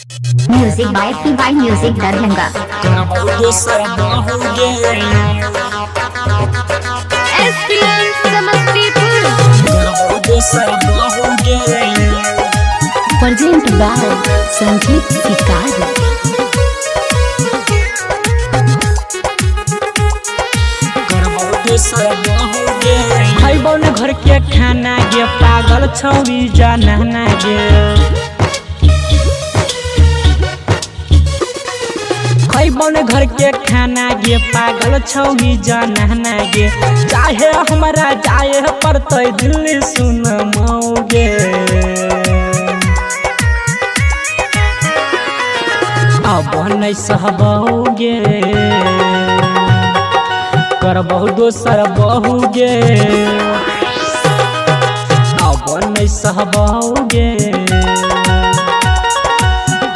Music by PY music Darbhanga. Present by संगीत शिकार। खैबौ न घर के खाना गे पागल छौरी जाना गे। खैबौ न घर के खाना गे पागल छौरी जाना गे। चाहे हमारा जाए पड़तै दिल्ली सुन मौगे। अब नहीं सहबौगे करबहु दोसर बहुगे। अब नहीं सहबौगे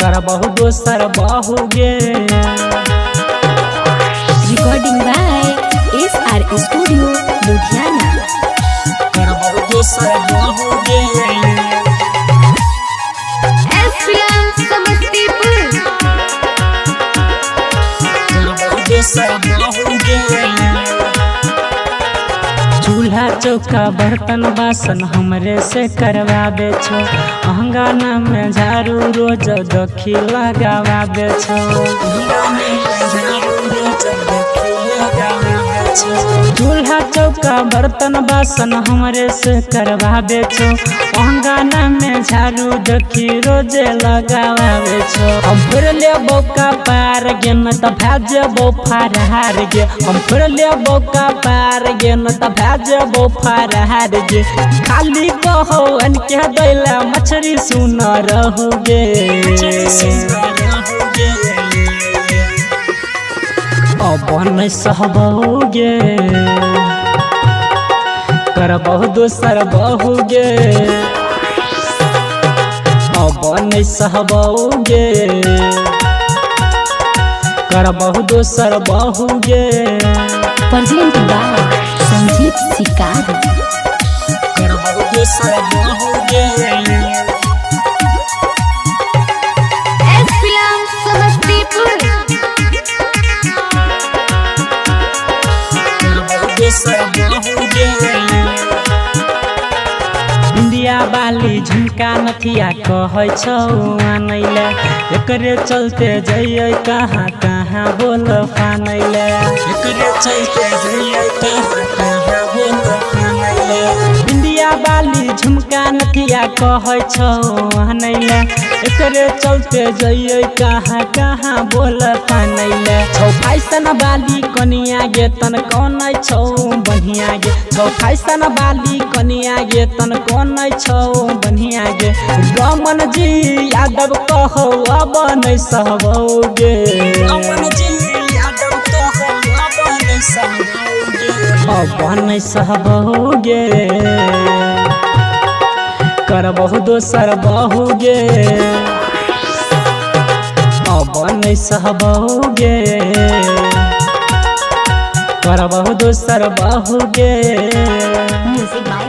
करबहु दोसर बहुगे। Recording by SR studio Ludhiana. करबहु दोसर बहुगे। चूल्हा चौका बर्तन बासन हमरे से करवाबे छो। अंगना में झाड़ू रोज दखी लगावाबे छो। चूल्हा चौका बर्तन बासन हमरे से करवाबे छो। अंगना में झाड़ू दखी रोजे लगावाबे छो। हम फिर लेबो का पार गे न त भाजबो फरहार गे। हम फिर लेबो का पार गे न त भाजबो फरहार गे। खाली कहो अनके दैला मछरी सुन रहोगे। अब नहीं सहबौगे करबहु दोसर बहुगे। अब नहीं सहबौगे करबहु दोसर बहुगे। प्रेजेंट बाय संगीत शिकार। करबहु दोसर बहुगे। इंडिया बाली झुमका नथिया कहै छौ आनैले। एकरे चलते जइयै कहाँ कहाँ बोल फानैले। एकरे चलते जइयै कहाँ कहाँ बोल फानैले। इंडिया बाली झुमका नथिया कहै छौ आनैले। एकरे चलते जइयै कहाँ कहाँ बोल फानैले। छौ फैशन बाली कनिया गे तन कनै छौ बढ़िया गे। छौ फैशन बाली कनिया गे तन कनै छौ बढ़िया गे। रमन जी यादव कहो अब नहीं सहबौगे। अब नहीं सहबौगे करबहु दोसर बहुगे। अब नहीं सहबौगे करबहु दोसर बहुगे। Music by